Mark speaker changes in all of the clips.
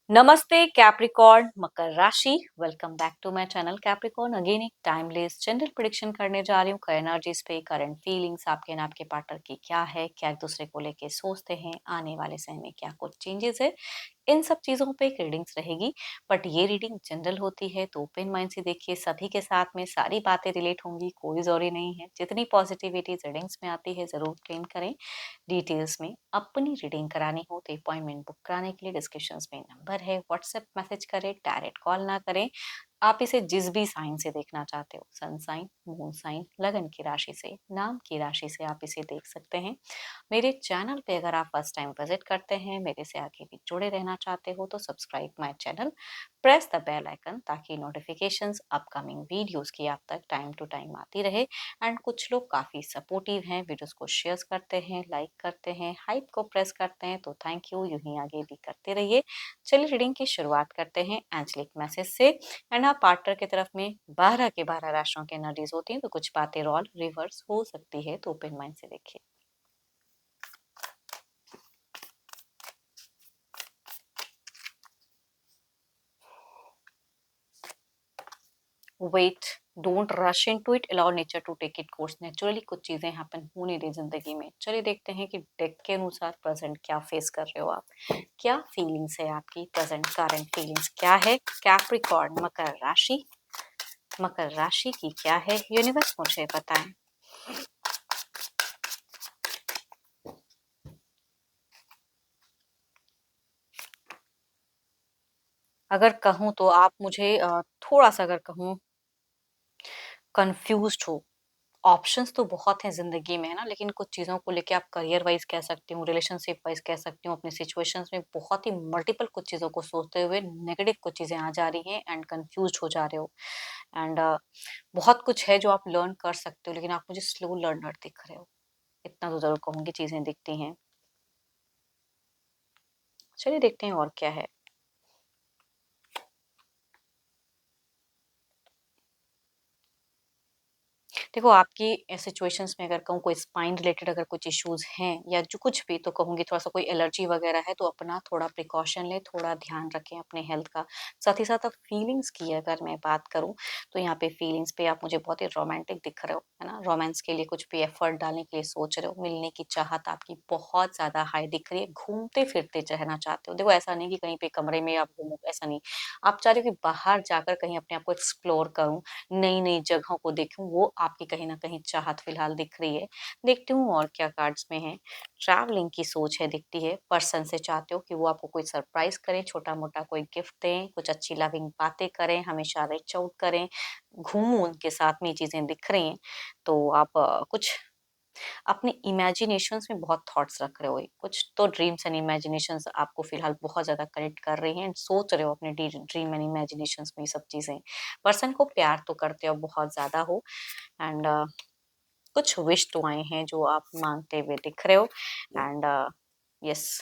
Speaker 1: नमस्ते कैप्रिकॉर्न मकर राशि। Welcome back to my channel Capricorn. Again एक टाइमलेस जनरल प्रेडिक्शन करने जा रही हूँ एनर्जीज पे, करंट फीलिंग्स आपके ना आपके पार्टनर की क्या है, क्या एक दूसरे को लेके सोचते हैं, आने वाले समय में क्या कुछ चेंजेस है, इन सब चीजों पे एक रीडिंग्स रहेगी। बट ये रीडिंग जनरल होती है तो ओपन माइंड से देखिए, सभी के साथ में सारी बातें रिलेट होंगी, कोई जरूरी नहीं है। जितनी पॉजिटिविटी रीडिंग्स में आती है जरूर क्लेम करें। डिटेल्स में अपनी रीडिंग करानी हो तो अपॉइंटमेंट बुक कराने के लिए डिस्क्रिप्शन में नंबर है, व्हाट्सएप मैसेज करें, डायरेक्ट कॉल ना करें। आप इसे जिस भी साइन से देखना चाहते हो, सन साइन, मून साइन, लगन की राशि से, नाम की राशि से आप इसे देख सकते हैं। मेरे चैनल पे अगर आप फर्स्ट टाइम विजिट करते हैं, मेरे से आगे भी जुड़े रहना चाहते हो तो subscribe my channel, press the bell icon ताकि नोटिफिकेशंस अपकमिंग वीडियोस की आप तक टाइम टू टाइम आती रहे। एंड कुछ लोग काफ़ी सपोर्टिव हैं, वीडियोस को शेयर करते हैं, लाइक करते हैं, हाइप को प्रेस करते हैं, तो थैंक यू, यूं ही आगे भी करते रहिए। चलिए रीडिंग की शुरुआत करते हैं एंजलिक मैसेज से। एंड आप पार्टनर की तरफ में 12 के 12 राशियों की एनर्जीज होती हैं, तो कुछ बातें रोल रिवर्स हो सकती है, तो ओपन माइंड से देखिए। Wait, don't rush into it, allow nature to take it course. Naturally कुछ चीजें हैपन हो नहीं रही जिंदगी में। चलिए देखते हैं कि डेक के अनुसार प्रेजेंट क्या फेस कर रहे हो आप, क्या फीलिंग्स है आपकी, प्रेजेंट करंट फीलिंग्स क्या है। कैप्रिकॉर्न मकर राशि, मकर राशि की क्या है, यूनिवर्स मुझे बताएं। अगर कहूँ तो आप मुझे थोड़ा सा अगर कहूँ कंफ्यूज्ड हो। ऑप्शंस तो बहुत हैं जिंदगी में, है ना, लेकिन कुछ चीजों को लेके आप करियर वाइज कह सकती हूँ, रिलेशनशिप वाइज कह सकती हूँ, अपने सिचुएशंस में बहुत ही मल्टीपल कुछ चीजों को सोचते हुए नेगेटिव कुछ चीजें आ जा रही हैं एंड कंफ्यूज हो जा रहे हो। एंड बहुत कुछ है जो आप लर्न कर सकते हो, लेकिन आप मुझे स्लो लर्नर दिख रहे हो, इतना तो जरूर कहूंगी, चीजें दिखती हैं। चलिए देखते हैं और क्या है। देखो आपकी सिचुएशंस में अगर कहूँ कोई स्पाइन रिलेटेड अगर कुछ इश्यूज हैं या जो कुछ भी, तो कहूँगी थोड़ा सा कोई एलर्जी वगैरह है तो अपना थोड़ा प्रिकॉशन ले, थोड़ा ध्यान रखें अपने हेल्थ का। साथ ही साथ अब फीलिंग्स की अगर मैं बात करूँ तो यहाँ पे फीलिंग्स पे आप मुझे बहुत ही रोमांटिक दिख रहे हो, है ना, रोमांस के लिए कुछ भी एफर्ट डालने के लिए सोच रहे हो, मिलने की चाहत आपकी बहुत ज्यादा हाई दिख रही है, घूमते फिरते रहना चाहते हो। देखो ऐसा नहीं कि कहीं पे कमरे में आप घूमो, ऐसा नहीं। आप चाह रहे हो कि बाहर जाकर कहीं अपने आप को एक्सप्लोर करूं, नई नई जगहों को देखूं, वो आपकी कहीं ना कहीं चाहत फिलहाल दिख रही है। देखती हूँ और क्या कार्ड्स में है। ट्रैवलिंग की सोच है दिखती है, पर्सन से चाहते हो कि वो आपको कोई सरप्राइज करें, छोटा मोटा कोई गिफ्ट दें, कुछ अच्छी लविंग बातें करें, हमेशा रीच आउट करें, घूमूं उनके साथ में, ये चीजें दिख रही हैं। तो आप कुछ अपने इमेजिनेशंस में बहुत थॉट्स रख रहे हो, कुछ तो ड्रीम्स एंड इमेजिनेशंस आपको फिलहाल बहुत ज्यादा कनेक्ट कर रही हैं एंड सोच रहे हो अपने ड्रीम एंड इमेजिनेशंस में ये सब चीजें। पर्सन को प्यार तो करते हो बहुत ज्यादा हो एंड कुछ विश तो आए हैं जो आप मांगते हुए दिख रहे हो। एंड यस,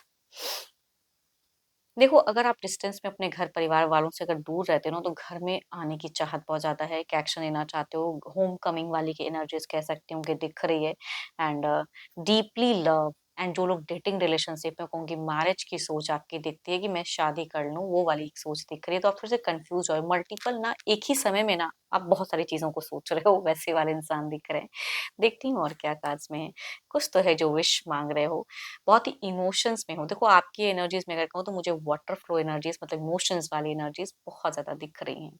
Speaker 1: देखो अगर आप डिस्टेंस में अपने घर परिवार वालों से अगर दूर रहते हो ना, तो घर में आने की चाहत बहुत ज्यादा है, कि एक्शन लेना चाहते हो, होम कमिंग वाली की एनर्जीज कह सकती हूँ कि दिख रही है। एंड डीपली लव, एंड जो लोग डेटिंग रिलेशनशिप में, कहूँगी मैरिज की सोच आपकी दिखती है कि मैं शादी कर लूँ, वो वाली एक सोच दिख रही है। तो आप थोड़े से कंफ्यूज हो, मल्टीपल ना एक ही समय में ना आप बहुत सारी चीजों को सोच रहे हो, वैसे वाले इंसान दिख रहे हैं। देखती हूँ और क्या कार्ड्स में है। कुछ तो है जो विश मांग रहे हो, बहुत ही इमोशंस में हो। देखो आपकी एनर्जीज में अगर कहूँ तो मुझे वाटर फ्लो एनर्जीज, मतलब इमोशंस वाली एनर्जीज बहुत ज्यादा दिख रही हैं।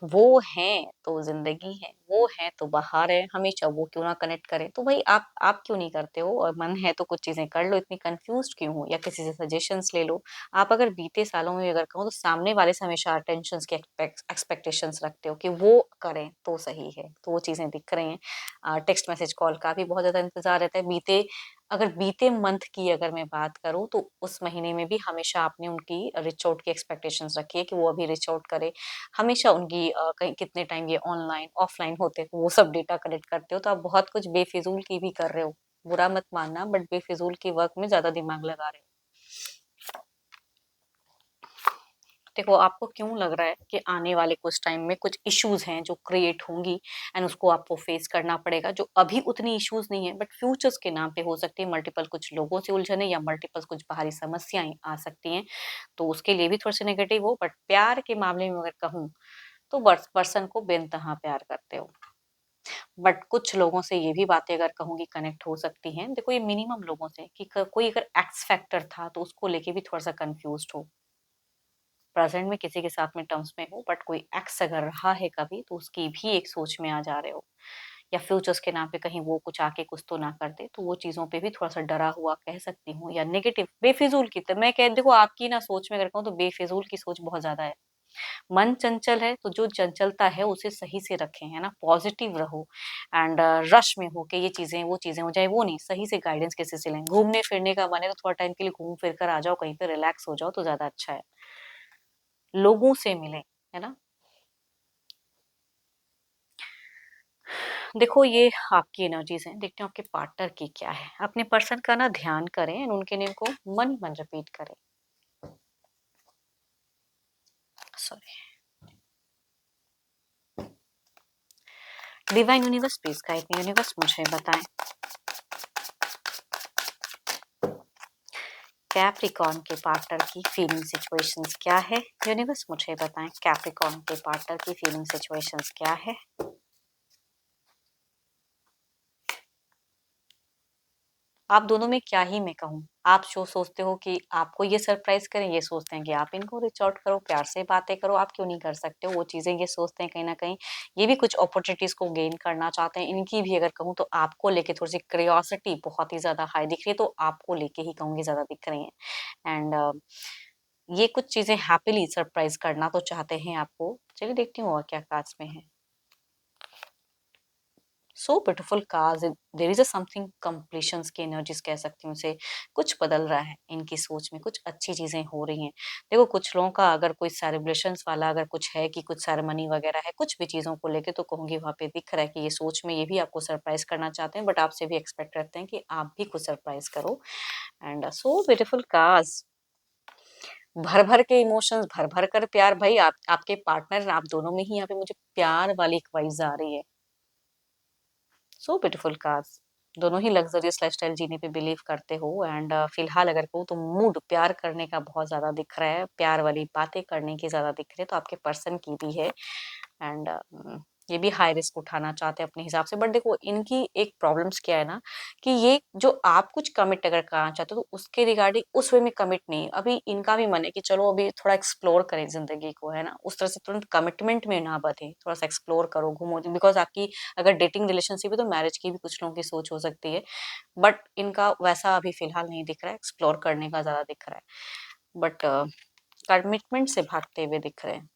Speaker 1: वो हैं तो जिंदगी है, वो है तो बाहर है, हमेशा वो क्यों ना कनेक्ट करे। तो भाई आप क्यों नहीं करते हो, और मन है तो कुछ चीजें कर लो, इतनी कंफ्यूज क्यों हो, या किसी से सजेशंस ले लो। आप अगर बीते सालों में अगर कहूँ तो सामने वाले से हमेशा अटेंशन की एक्सपेक्टेशंस रखते हो कि वो करें तो सही है, तो वो चीजें दिख रही हैं। टेक्स्ट मैसेज कॉल का भी बहुत ज्यादा इंतजार रहता है। अगर बीते मंथ की अगर मैं बात करूं तो उस महीने में भी हमेशा आपने उनकी रिच आउट की एक्सपेक्टेशंस रखी है कि वो अभी रिच आउट करे। हमेशा उनकी कहीं कितने टाइम ये ऑनलाइन ऑफलाइन होते हैं, तो वो सब डेटा कलेक्ट करते हो। तो आप बहुत कुछ बेफिजूल की भी कर रहे हो, बुरा मत मानना, बट बेफिजूल की वर्क में ज्यादा दिमाग लगा रहे हो। देखो आपको क्यों लग रहा है कि आने वाले कुछ टाइम में कुछ इश्यूज हैं जो क्रिएट होंगी एंड उसको आपको फेस करना पड़ेगा, जो अभी उतनी इश्यूज नहीं है बट फ्यूचर्स के नाम पे हो सकती है। मल्टीपल कुछ लोगों से उलझने या मल्टीपल कुछ बाहरी समस्याएं आ सकती हैं, तो उसके लिए भी थोड़े से नेगेटिव हो। बट प्यार के मामले में अगर कहूँ तो पर्सन को बेनतहा प्यार करते हो। बट कुछ लोगों से ये भी बातें अगर कहूंगी कनेक्ट हो सकती हैं, देखो ये मिनिमम लोगों से कि कोई अगर एक्स फैक्टर था तो उसको लेके भी थोड़ा सा कंफ्यूज हो। प्रेजेंट में किसी के साथ में टर्म्स में हो बट कोई एक्स अगर रहा है कभी तो उसकी भी एक सोच में आ जा रहे हो, या फ्यूचर्स के नाम पे कहीं वो कुछ आके कुछ तो ना कर दे, तो वो चीजों पे भी थोड़ा सा डरा हुआ कह सकती हूँ। या नेगेटिव बेफिजूल की, तो मैं कह देखो आपकी ना सोच में अगर कहूँ तो बेफिजूल की सोच बहुत ज्यादा है। मन चंचल है तो जो चंचलता है उसे सही से रखें, है ना, पॉजिटिव रहो। एंड रश में हो के ये चीजें वो चीजें हो जाए वो नहीं, सही से गाइडेंस किसी से लें। घूमने फिरने का मन है तो थोड़ा टाइम के लिए घूम फिर कर आ जाओ, कहीं पे रिलैक्स हो जाओ तो ज्यादा अच्छा है। लोगों से मिले, है ना। देखो ये आपकी एनर्जीज हैं, देखते हैं आपके पार्टनर की क्या है। अपने पर्सन का ना ध्यान करें एंड उनके नेम को मन मन रिपीट करें। Sorry. Divine universe please guide me. Universe मुझे बताएं कैप्रिकॉर्न के पार्टनर की फीलिंग सिचुएशंस क्या है। यूनिवर्स मुझे बताएं कैप्रिकॉर्न के पार्टनर की फीलिंग सिचुएशंस क्या है। आप दोनों में क्या ही मैं कहूँ, आप जो सोचते हो कि आपको ये सरप्राइज करें, ये सोचते हैं कि आप इनको रीच आउट करो, प्यार से बातें करो। आप क्यों नहीं कर सकते हो वो चीजें, ये सोचते हैं कहीं ना कहीं ये भी कुछ अपॉर्चुनिटीज को गेन करना चाहते हैं। इनकी भी अगर कहूँ तो आपको लेके थोड़ी सी क्यूरियोसिटी बहुत ही ज्यादा हाई दिख रही है, तो आपको लेके ही कहूंगी ज्यादा दिख रही है। एंड ये कुछ चीजें हैप्पीली सरप्राइज करना तो चाहते हैं आपको। चलिए देखती हूँ और क्या कार्ड्स में है। So beautiful cars, there is a something completions की एनर्जीज कह सकती हूँ इसे। कुछ बदल रहा है इनकी सोच में, कुछ अच्छी चीजें हो रही हैं। देखो कुछ लोगों का अगर कोई सेलिब्रेशंस वाला अगर कुछ है कि कुछ सेरेमनी वगैरह है कुछ भी चीजों को लेके, तो कहूंगी वहां पे दिख रहा है कि ये सोच में ये भी आपको सरप्राइज करना चाहते हैं, बट आपसे भी एक्सपेक्ट करते हैं कि आप भी कुछ सरप्राइज करो। एंड सो ब्यूटीफुल कार्स, भर भर के इमोशंस, भर भर कर प्यार। भाई आप आपके पार्टनर आप दोनों में ही यहाँ पे मुझे प्यार वाली एक वाइब्स आ रही है। सो ब्यूटीफुल कार्स, दोनों ही लग्जरियस लाइफस्टाइल जीने पे बिलीव करते हो। एंड फिलहाल अगर कहूँ तो मूड प्यार करने का बहुत ज्यादा दिख रहा है, प्यार वाली बातें करने की ज्यादा दिख रही है, तो आपके पर्सन की भी है। एंड ये भी हाई रिस्क उठाना चाहते हैं अपने हिसाब से। बट देखो इनकी एक प्रॉब्लम्स क्या है ना, कि ये जो आप कुछ कमिट अगर करना चाहते हो तो उसके रिगार्डिंग उस वे में कमिट नहीं। अभी इनका भी मन है कि चलो अभी थोड़ा एक्सप्लोर करें जिंदगी को, है ना, उस तरह से तुरंत कमिटमेंट में ना बधे, थोड़ा सा एक्सप्लोर करो, घूमो। बिकॉज आपकी अगर डेटिंग रिलेशनशिप है तो मैरिज की भी कुछ लोगों की सोच हो सकती है। बट इनका वैसा अभी फिलहाल नहीं दिख रहा है, एक्सप्लोर करने का ज्यादा दिख रहा है। बट कमिटमेंट से भागते हुए दिख रहे हैं,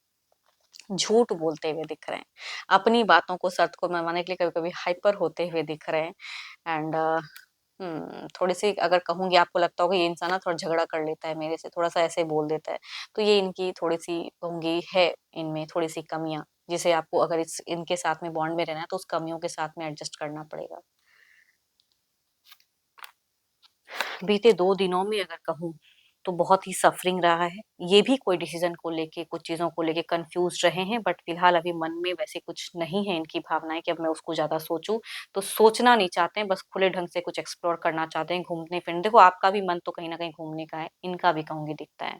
Speaker 1: झूठ बोलते हुए दिख रहे हैं, अपनी बातों को सत्य को मनवाने के लिए कभी कभी हाइपर होते हुए दिख रहे हैं। एंड थोड़ी सी अगर कहूंगी आपको लगता होगा ये इंसान ना थोड़ा झगड़ा कर लेता है मेरे से, थोड़ा सा ऐसे बोल देता है, तो ये इनकी थोड़ी सी कहूंगी है, इनमें थोड़ी सी कमियां, जिसे आपको अगर इनके साथ में बॉन्ड में रहना है तो उस कमियों के साथ में एडजस्ट करना पड़ेगा। बीते 2 दिनों में अगर कहूँ तो बहुत ही सफरिंग रहा है। ये भी कोई डिसीजन को लेके कुछ चीजों को लेके कंफ्यूज रहे हैं, बट फिलहाल अभी मन में वैसे कुछ नहीं है इनकी भावनाएं कि अब मैं उसको ज्यादा सोचूं। तो सोचना नहीं चाहते हैं, बस खुले ढंग से कुछ एक्सप्लोर करना चाहते हैं, घूमने फिरने। देखो आपका भी मन तो कहीं ना कहीं घूमने का है, इनका भी कहूंगी दिखता है।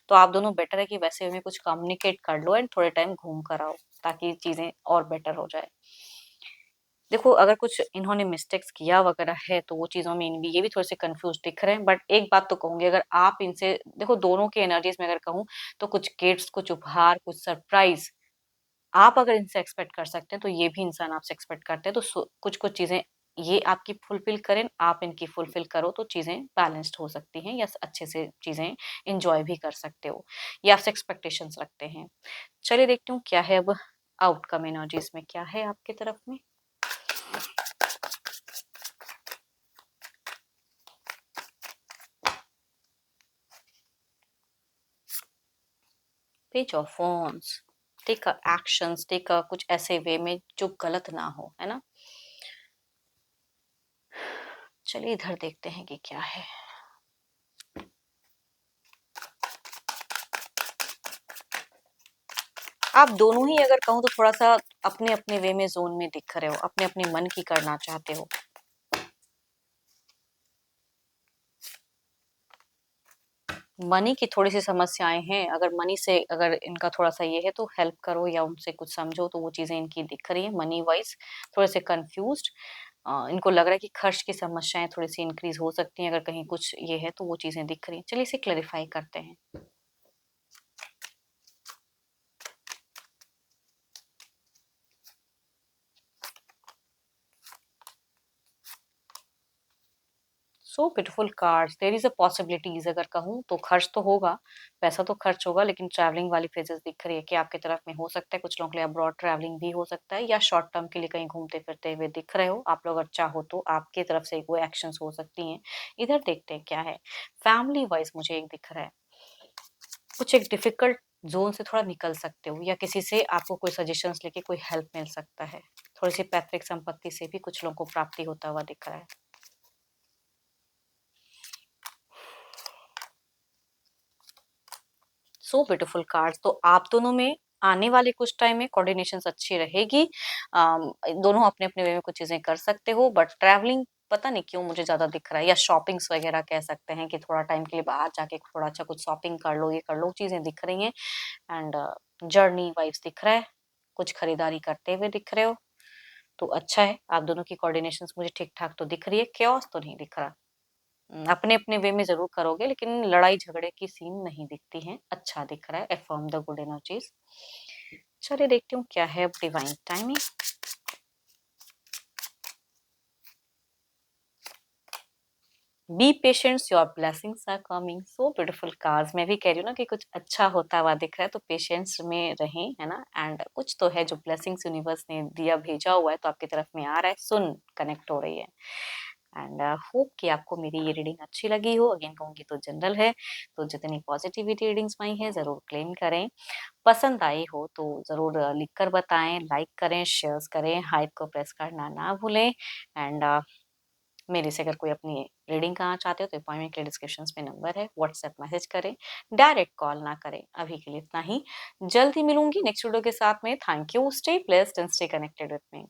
Speaker 1: तो आप दोनों बेटर है कि वैसे में कुछ कम्युनिकेट कर लो एंड थोड़े टाइम घूम कर आओ, ताकि चीजें और बेटर हो जाए। देखो अगर कुछ इन्होंने मिस्टेक्स किया वगैरह है तो वो चीजों में इनकी ये भी थोड़े से कंफ्यूज दिख रहे हैं। बट एक बात तो कहूंगी, अगर आप इनसे देखो दोनों के एनर्जीज में अगर कहूँ तो कुछ गिफ्ट्स, कुछ उपहार, कुछ सरप्राइज आप अगर इनसे एक्सपेक्ट कर सकते हैं तो ये भी इंसान आपसे एक्सपेक्ट करते हैं। तो कुछ कुछ चीजें ये आपकी फुलफिल करें, आप इनकी फुलफिल करो, तो चीजें बैलेंस्ड हो सकती हैं, या अच्छे से चीजें इंजॉय भी कर सकते हो। ये आपसे एक्सपेक्टेशंस रखते हैं। चलिए देखती हूँ क्या है अब आउटकम एनर्जीज में क्या है आपकी तरफ में। Page of wands, take actions, take कुछ ऐसे वे में जो गलत ना हो, है ना। चलिए इधर देखते हैं कि क्या है। आप दोनों ही अगर कहूँ तो थोड़ा-सा अपने-अपने वे में ज़ोन में दिख रहे हो, अपने-अपने मन की करना चाहते हो। मनी की थोड़ी-सी समस्याएँ हैं, अगर मनी से अगर इनका थोड़ा-सा ये है तो हेल्प करो या उनसे कुछ समझो तो वो चीज़ें इनकी दिख रही हैं मनी वाइज़ थोड़े-से कन्फ्यूज़्ड इनको लग रहा है कि खर्च की समस्याएँ थोड़ी-सी इंक्रीज़ हो सकती हैं, अगर कहीं कुछ ये है तो वो चीज़ें दिख रही हैं। चलिए इसे क्लैरिफ़ाई करते हैं। So beautiful cards there is a possibilities अगर कहूँ तो खर्च तो होगा, पैसा तो खर्च होगा लेकिन ट्रैवलिंग वाली फ़ेजेज़ दिख रही है कि आपकी तरफ में हो सकता है कुछ लोगों के लिए अब्रॉड ट्रैवलिंग भी हो सकता है या शॉर्ट टर्म के लिए कहीं घूमते-फिरते हुए दिख रहे हो। आप लोग अगर चाहो तो आपकी तरफ से वो एक्शंस हो सकती हैं। इधर देखते हैं क्या है। फैमिली वाइज़ मुझे एक दिख रहा है। कुछ एक डिफ़िकल्ट ज़ोन से थोड़ा निकल सकते हो या किसी से आपको कोई सजेशंस लेके कोई हेल्प मिल सकता है। थोड़ी-सी पैतृक संपत्ति से भी कुछ लोगों को प्राप्ति होता हुआ दिख रहा है। सो ब्यूटीफुल कार्ड्स तो आप दोनों में आने वाले कुछ टाइम में कोऑर्डिनेशंस अच्छी रहेगी दोनों अपने-अपने वे में कुछ चीज़ें कर सकते हो बट ट्रैवलिंग पता नहीं क्यों मुझे ज़्यादा दिख रहा है या शॉपिंग्स वगैरह कह सकते हैं कि थोड़ा टाइम के लिए बाहर जाके थोड़ा अच्छा कुछ शॉपिंग कर लो, ये कर लो, चीज़ें दिख रही हैं एंड जर्नी वाइब्स दिख रहा है, कुछ खरीदारी करते हुए दिख रहे हो, तो अच्छा है, आप दोनों की कोऑर्डिनेशंस मुझे ठीक-ठाक तो दिख रही है, chaos तो नहीं दिख रहा। अपने-अपने वे में ज़रूर करोगे लेकिन लड़ाई-झगड़े की सीन नहीं दिखती हैं, अच्छा दिख रहा है, अफ़र्म द गुड एनर्जीज़। चलिए देखती हूँ क्या है अब divine timing. Be patients your blessings are coming so beautiful cards मैं भी कह रही हूँ ना कि कुछ अच्छा होता हुआ दिख रहा है तो पेशेंस में रहें है ना एंड कुछ तो है जो ब्लेसिंग्स यूनिवर्स ने दिया भेजा हुआ है तो आपकी तरफ में आ रहा है सुन कनेक्ट हो रही है एंड होप कि आपको मेरी ये रीडिंग अच्छी लगी हो अगेन कहूँगी तो जनरल है तो जितनी पॉजिटिविटी रीडिंग्स आई हैं ज़रूर क्लेम करें पसंद आई हो तो ज़रूर लिख कर बताएं लाइक करें शेयर्स करें हाइप को प्रेस करना ना भूलें एंड मेरे से अगर कोई अपनी रीडिंग कराना चाहते हो तो अपॉइंटमेंट के लिए डिस्क्रिप्शन में नंबर है व्हाट्सएप मैसेज करें डायरेक्ट कॉल ना करें अभी के लिए इतना ही जल्द ही मिलूंगी नेक्स्ट वीडियो के साथ में thank you stay blessed and stay connected with me